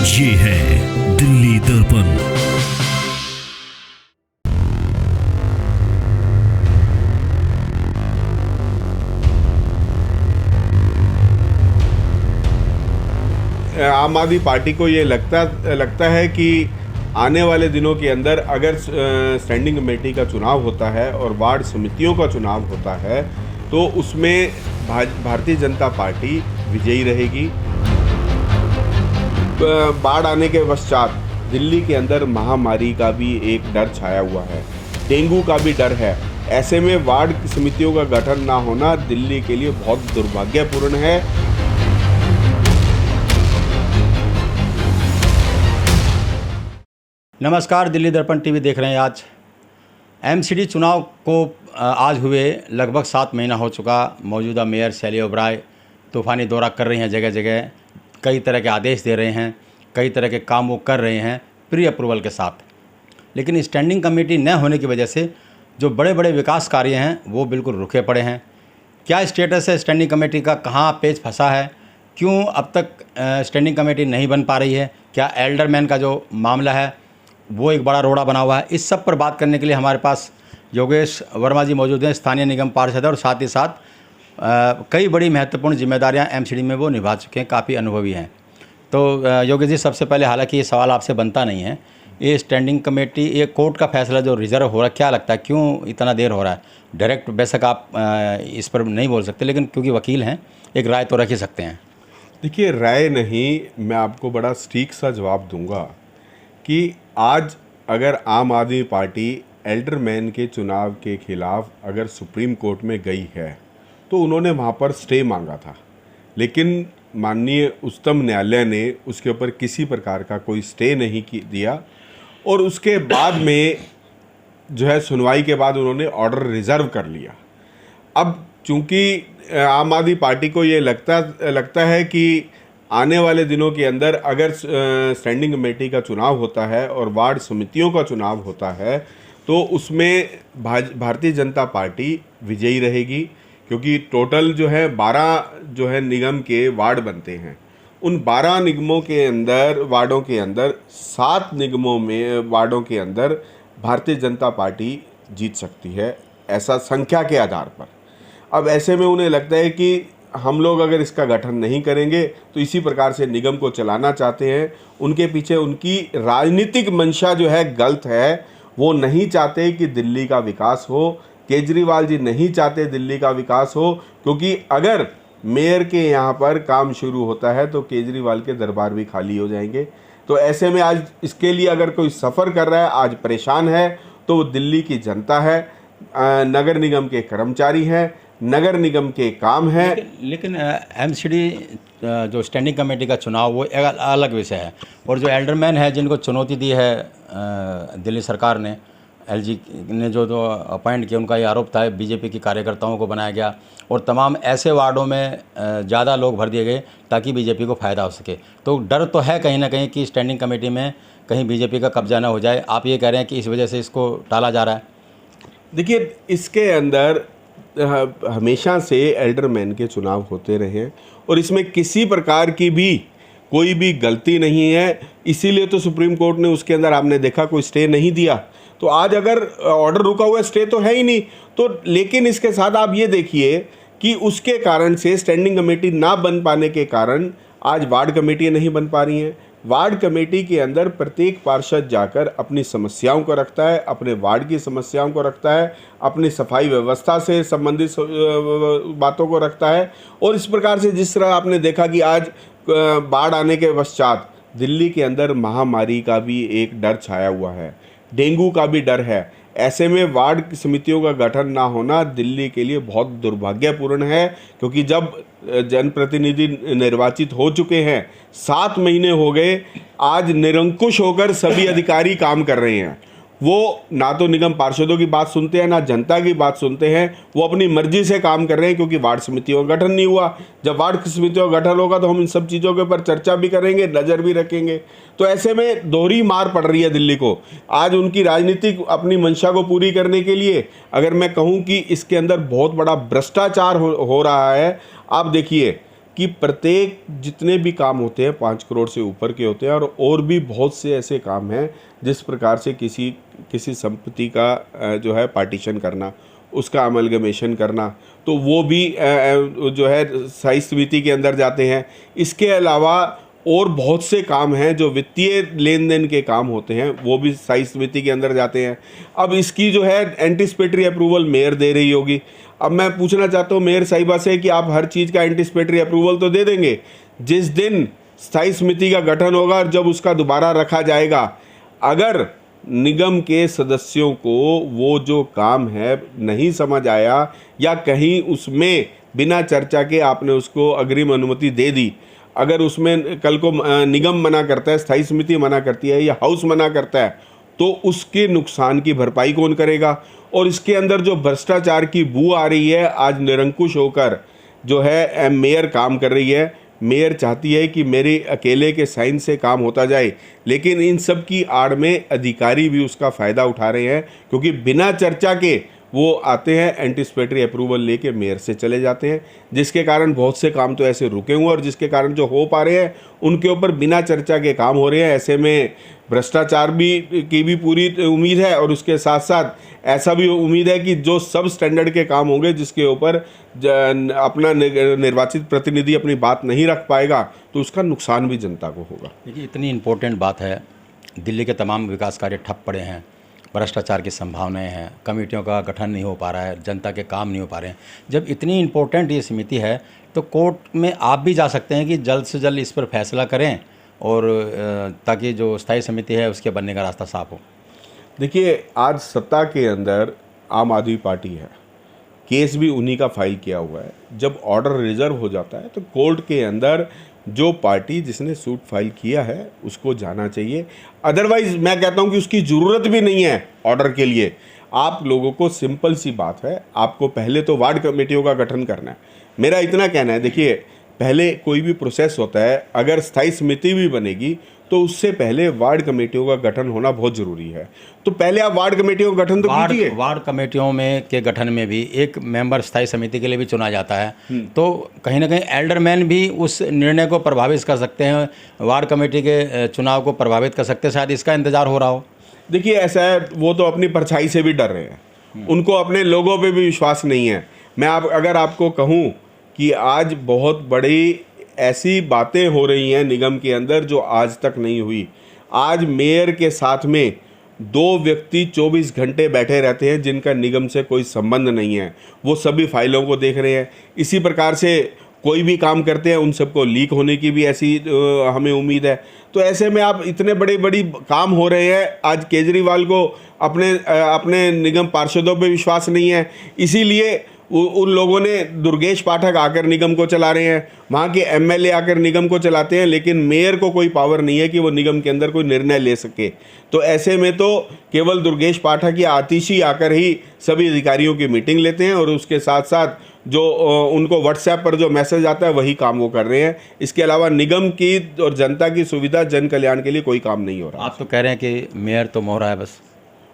ये है दिल्ली दर्पण। आम आदमी पार्टी को ये लगता है कि आने वाले दिनों के अंदर अगर स्टैंडिंग कमेटी का चुनाव होता है और वार्ड समितियों का चुनाव होता है तो उसमें भारतीय जनता पार्टी विजयी रहेगी। बाढ़ आने के पश्चात दिल्ली के अंदर महामारी का भी एक डर छाया हुआ है, डेंगू का भी डर है। ऐसे में वार्ड समितियों का गठन ना होना दिल्ली के लिए बहुत दुर्भाग्यपूर्ण है। नमस्कार, दिल्ली दर्पण टीवी देख रहे हैं। आज एमसीडी चुनाव को आज हुए लगभग 7 महीना हो चुका। मौजूदा मेयर शैली ओबराय तूफ़ानी दौरा कर रही हैं, जगह जगह कई तरह के आदेश दे रहे हैं, कई तरह के काम वो कर रहे हैं प्री अप्रूवल के साथ। लेकिन स्टैंडिंग कमेटी न होने की वजह से जो बड़े बड़े विकास कार्य हैं वो बिल्कुल रुके पड़े हैं। क्या स्टेटस है स्टैंडिंग कमेटी का, कहाँ पेच फंसा है, क्यों अब तक स्टैंडिंग कमेटी नहीं बन पा रही है, क्या एल्डरमैन का जो मामला है वो एक बड़ा रोड़ा बना हुआ है। इस सब पर बात करने के लिए हमारे पास योगेश वर्मा जी मौजूद हैं, स्थानीय निगम पार्षद और साथ ही साथ कई बड़ी महत्वपूर्ण जिम्मेदारियां एमसीडी में वो निभा चुके हैं, काफ़ी अनुभवी हैं। तो योगेश जी, सबसे पहले, हालांकि ये सवाल आपसे बनता नहीं है, ये स्टैंडिंग कमेटी, ये कोर्ट का फैसला जो रिजर्व हो रहा है, क्या लगता है क्यों इतना देर हो रहा है? डायरेक्ट बेशक आप इस पर नहीं बोल सकते, लेकिन क्योंकि वकील हैं एक राय तो रख ही सकते हैं। देखिए, राय नहीं, मैं आपको बड़ा सटीक सा जवाब दूंगा कि आज अगर आम आदमी पार्टी एल्डरमैन के चुनाव के खिलाफ अगर सुप्रीम कोर्ट में गई है तो उन्होंने वहाँ पर स्टे मांगा था, लेकिन माननीय उच्चतम न्यायालय ने उसके ऊपर किसी प्रकार का कोई स्टे नहीं दिया और उसके बाद में जो है सुनवाई के बाद उन्होंने ऑर्डर रिजर्व कर लिया। अब चूंकि आम आदमी पार्टी को ये लगता है कि आने वाले दिनों के अंदर अगर स्टैंडिंग कमेटी का चुनाव होता है और वार्ड समितियों का चुनाव होता है तो उसमें भारतीय जनता पार्टी विजयी रहेगी, क्योंकि टोटल जो है 12 जो है निगम के वार्ड बनते हैं। उन 12 निगमों के अंदर, वार्डों के अंदर 7 निगमों में वार्डों के अंदर भारतीय जनता पार्टी जीत सकती है, ऐसा संख्या के आधार पर। अब ऐसे में उन्हें लगता है कि हम लोग अगर इसका गठन नहीं करेंगे तो इसी प्रकार से निगम को चलाना चाहते हैं। उनके पीछे उनकी राजनीतिक मंशा जो है गलत है, वो नहीं चाहते कि दिल्ली का विकास हो। केजरीवाल जी नहीं चाहते दिल्ली का विकास हो, क्योंकि अगर मेयर के यहाँ पर काम शुरू होता है तो केजरीवाल के दरबार भी खाली हो जाएंगे। तो ऐसे में आज इसके लिए अगर कोई सफ़र कर रहा है, आज परेशान है, तो वो दिल्ली की जनता है, नगर निगम के कर्मचारी हैं, नगर निगम के काम है। लेकिन एमसीडी जो स्टैंडिंग कमेटी का चुनाव वो एक अलग विषय है, और जो एल्डरमैन है जिनको चुनौती दी है दिल्ली सरकार ने, एलजी ने जो अपॉइंट किया, उनका ये आरोप था बीजेपी के कार्यकर्ताओं को बनाया गया और तमाम ऐसे वार्डों में ज़्यादा लोग भर दिए गए ताकि बीजेपी को फ़ायदा हो सके। तो डर तो है कहीं ना कहीं कि स्टैंडिंग कमेटी में कहीं बीजेपी का कब्जा ना हो जाए। आप ये कह रहे हैं कि इस वजह से इसको टाला जा रहा है? देखिए, इसके अंदर हमेशा से एल्डरमैन के चुनाव होते रहे और इसमें किसी प्रकार की भी कोई भी गलती नहीं है, इसीलिए तो सुप्रीम कोर्ट ने उसके अंदर आपने देखा कोई स्टे नहीं दिया। तो आज अगर ऑर्डर रुका हुआ, स्टे तो है ही नहीं तो, लेकिन इसके साथ आप ये देखिए कि उसके कारण से स्टैंडिंग कमेटी ना बन पाने के कारण आज वार्ड कमेटियाँ नहीं बन पा रही हैं। वार्ड कमेटी के अंदर प्रत्येक पार्षद जाकर अपनी समस्याओं को रखता है, अपने वार्ड की समस्याओं को रखता है, अपनी सफाई व्यवस्था से संबंधित बातों को रखता है। और इस प्रकार से जिस तरह आपने देखा कि आज बाढ़ आने के पश्चात दिल्ली के अंदर महामारी का भी एक डर छाया हुआ है, डेंगू का भी डर है। ऐसे में वार्ड समितियों का गठन ना होना दिल्ली के लिए बहुत दुर्भाग्यपूर्ण है, क्योंकि जब जनप्रतिनिधि निर्वाचित हो चुके हैं, 7 महीने हो गए, आज निरंकुश होकर सभी अधिकारी काम कर रहे हैं। वो ना तो निगम पार्षदों की बात सुनते हैं, ना जनता की बात सुनते हैं, वो अपनी मर्जी से काम कर रहे हैं, क्योंकि वार्ड समितियों का गठन नहीं हुआ। जब वार्ड समितियों का गठन होगा तो हम इन सब चीज़ों के ऊपर चर्चा भी करेंगे, नज़र भी रखेंगे। तो ऐसे में दोहरी मार पड़ रही है दिल्ली को। आज उनकी राजनीतिक अपनी मंशा को पूरी करने के लिए, अगर मैं कहूँ कि इसके अंदर बहुत बड़ा भ्रष्टाचार हो रहा है। आप देखिए कि प्रत्येक जितने भी काम होते हैं 5 करोड़ से ऊपर के होते हैं, और भी बहुत से ऐसे काम हैं जिस प्रकार से किसी संपत्ति का जो है पार्टीशन करना, उसका अमलगमेशन करना, तो वो भी जो है स्थायी समिति के अंदर जाते हैं। इसके अलावा और बहुत से काम हैं जो वित्तीय लेन देन के काम होते हैं, वो भी स्थायी समिति के अंदर जाते हैं। अब इसकी जो है एंटिसिपेटरी अप्रूवल मेयर दे रही होगी। अब मैं पूछना चाहता हूँ मेयर साहिबा से कि आप हर चीज़ का एंटिसिपेटरी अप्रूवल तो दे देंगे, जिस दिन स्थायी समिति का गठन होगा और जब उसका दोबारा रखा जाएगा, अगर निगम के सदस्यों को वो जो काम है नहीं समझ आया या कहीं उसमें बिना चर्चा के आपने उसको अग्रिम अनुमति दे दी, अगर उसमें कल को निगम मना करता है, स्थायी समिति मना करती है या हाउस मना करता है, तो उसके नुकसान की भरपाई कौन करेगा? और इसके अंदर जो भ्रष्टाचार की बू आ रही है, आज निरंकुश होकर जो है मेयर काम कर रही है। मेयर चाहती है कि मेरे अकेले के साइन से काम होता जाए, लेकिन इन सब की आड़ में अधिकारी भी उसका फ़ायदा उठा रहे हैं, क्योंकि बिना चर्चा के वो आते हैं, एंटिसिपेटरी अप्रूवल लेके मेयर से चले जाते हैं, जिसके कारण बहुत से काम तो ऐसे रुके हुए और जिसके कारण जो हो पा रहे हैं उनके ऊपर बिना चर्चा के काम हो रहे हैं। ऐसे में भ्रष्टाचार की भी पूरी उम्मीद है, और उसके साथ साथ ऐसा भी उम्मीद है कि जो सब स्टैंडर्ड के काम होंगे जिसके ऊपर अपना निर्वाचित प्रतिनिधि अपनी बात नहीं रख पाएगा, तो उसका नुकसान भी जनता को होगा। देखिए, इतनी इम्पोर्टेंट बात है, दिल्ली के तमाम विकास कार्य ठप पड़े हैं, भ्रष्टाचार की संभावनाएं हैं, कमेटियों का गठन नहीं हो पा रहा है, जनता के काम नहीं हो पा रहे हैं। जब इतनी इम्पोर्टेंट ये समिति है तो कोर्ट में आप भी जा सकते हैं कि जल्द से जल्द इस पर फैसला करें, और ताकि जो स्थायी समिति है उसके बनने का रास्ता साफ हो। देखिए, आज सत्ता के अंदर आम आदमी पार्टी है, केस भी उन्हीं का फाइल किया हुआ है। जब ऑर्डर रिजर्व हो जाता है तो कोर्ट के अंदर जो पार्टी जिसने सूट फाइल किया है उसको जाना चाहिए। अदरवाइज मैं कहता हूं कि उसकी ज़रूरत भी नहीं है ऑर्डर के लिए। आप लोगों को सिंपल सी बात है, आपको पहले तो वार्ड कमेटियों का गठन करना है। मेरा इतना कहना है, देखिए, पहले कोई भी प्रोसेस होता है, अगर स्थायी समिति भी बनेगी तो उससे पहले वार्ड कमेटियों का गठन होना बहुत ज़रूरी है। तो पहले आप वार्ड कमेटियों का गठन तो कीजिए। वार्ड कमेटियों में के गठन में भी एक मेंबर स्थायी समिति के लिए भी चुना जाता है, तो कहीं ना कहीं एल्डरमैन भी उस निर्णय को प्रभावित कर सकते हैं, वार्ड कमेटी के चुनाव को प्रभावित कर सकते हैं। शायद इसका इंतजार हो रहा हो। देखिए, ऐसा है, वो तो अपनी परछाई से भी डर रहे हैं, उनको अपने लोगों पे भी विश्वास नहीं है। मैं अगर आपको कहूँ कि आज बहुत बड़ी ऐसी बातें हो रही हैं निगम के अंदर जो आज तक नहीं हुई। आज मेयर के साथ में 2 व्यक्ति 24 घंटे बैठे रहते हैं जिनका निगम से कोई संबंध नहीं है, वो सभी फाइलों को देख रहे हैं। इसी प्रकार से कोई भी काम करते हैं उन सबको लीक होने की भी ऐसी हमें उम्मीद है। तो ऐसे में आप इतने बड़ी काम हो रहे हैं, आज केजरीवाल को अपने निगम पार्षदों पे विश्वास नहीं है, इसीलिए उन लोगों ने दुर्गेश पाठक आकर निगम को चला रहे हैं, वहाँ के एमएलए आकर निगम को चलाते हैं, लेकिन मेयर को कोई पावर नहीं है कि वो निगम के अंदर कोई निर्णय ले सके। तो ऐसे में तो केवल दुर्गेश पाठक या आतिशी आकर ही सभी अधिकारियों की मीटिंग लेते हैं, और उसके साथ साथ जो उनको व्हाट्सएप पर जो मैसेज आता है वही काम वो कर रहे हैं। इसके अलावा निगम की और जनता की सुविधा, जन कल्याण के लिए कोई काम नहीं हो रहा। आप तो कह रहे हैं कि मेयर तो मोहरा है बस।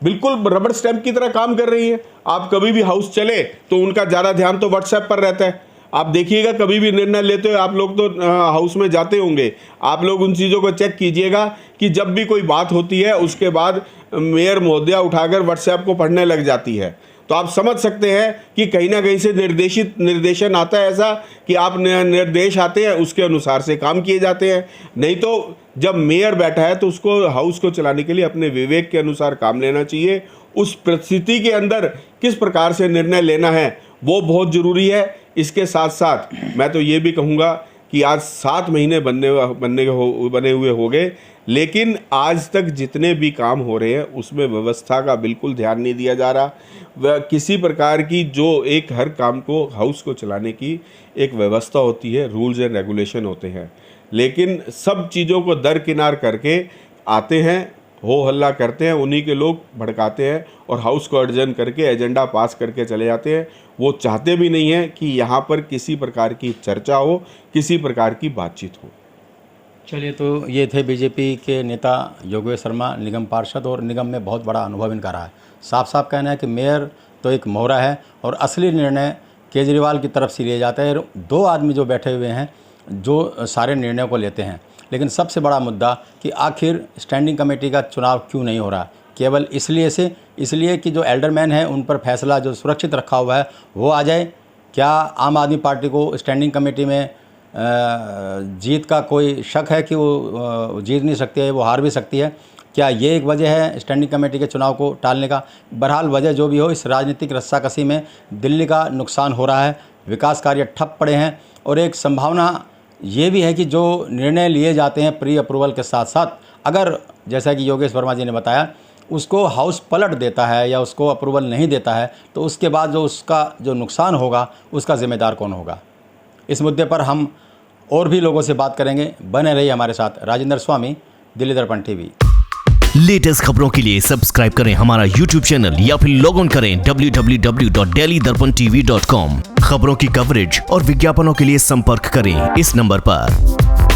बिल्कुल रबड़ स्टैंप की तरह काम कर रही है। आप कभी भी हाउस चले तो उनका ज़्यादा ध्यान तो व्हाट्सएप पर रहता है। आप देखिएगा, कभी भी निर्णय लेते हो, आप लोग तो हाउस में जाते होंगे, आप लोग उन चीज़ों को चेक कीजिएगा कि जब भी कोई बात होती है उसके बाद मेयर महोदया उठाकर व्हाट्सएप को पढ़ने लग जाती है। तो आप समझ सकते हैं कि कहीं ना कहीं से निर्देशन आता है, ऐसा कि आप निर्देश आते हैं उसके अनुसार से काम किए जाते हैं। नहीं तो जब मेयर बैठा है तो उसको हाउस को चलाने के लिए अपने विवेक के अनुसार काम लेना चाहिए। उस परिस्थिति के अंदर किस प्रकार से निर्णय लेना है वो बहुत ज़रूरी है। इसके साथ साथ मैं तो ये भी कहूँगा कि आज 7 महीने बने हुए हो गए, लेकिन आज तक जितने भी काम हो रहे हैं उसमें व्यवस्था का बिल्कुल ध्यान नहीं दिया जा रहा। वह किसी प्रकार की जो एक हर काम को हाउस को चलाने की एक व्यवस्था होती है, रूल्स एंड रेगुलेशन होते हैं, लेकिन सब चीज़ों को दरकिनार करके आते हैं, हो हल्ला करते हैं, उन्हीं के लोग भड़काते हैं और हाउस को अर्जन करके एजेंडा पास करके चले जाते हैं। वो चाहते भी नहीं हैं कि यहाँ पर किसी प्रकार की चर्चा हो, किसी प्रकार की बातचीत हो। चलिए, तो ये थे बीजेपी के नेता योगेश शर्मा, निगम पार्षद, और निगम में बहुत बड़ा अनुभव इनका रहा है। साफ साफ कहना है कि मेयर तो एक मोहरा है और असली निर्णय केजरीवाल की तरफ से लिए जाता है। 2 आदमी जो बैठे हुए हैं जो सारे निर्णयों को लेते हैं। लेकिन सबसे बड़ा मुद्दा कि आखिर स्टैंडिंग कमेटी का चुनाव क्यों नहीं हो रहा, केवल इसलिए कि जो एल्डरमैन है उन पर फैसला जो सुरक्षित रखा हुआ है वो आ जाए। क्या आम आदमी पार्टी को स्टैंडिंग कमेटी में जीत का कोई शक है कि वो जीत नहीं सकती है, वो हार भी सकती है? क्या ये एक वजह है स्टैंडिंग कमेटी के चुनाव को टालने का? बहरहाल वजह जो भी हो, इस राजनीतिक रस्साकसी में दिल्ली का नुकसान हो रहा है, विकास कार्य ठप पड़े हैं और एक संभावना ये भी है कि जो निर्णय लिए जाते हैं प्री अप्रूवल के साथ साथ, अगर जैसा कि योगेश वर्मा जी ने बताया उसको हाउस पलट देता है या उसको अप्रूवल नहीं देता है, तो उसके बाद उसका जो नुकसान होगा उसका ज़िम्मेदार कौन होगा? इस मुद्दे पर हम और भी लोगों से बात करेंगे। बने रहिए हमारे साथ। राजेंद्र स्वामी, दिल्ली दर्पण टीवी। लेटेस्ट खबरों के लिए सब्सक्राइब करें हमारा YouTube चैनल या फिर लॉग ऑन करें www.delhidarpantv.com। खबरों की कवरेज और विज्ञापनों के लिए संपर्क करें इस नंबर पर।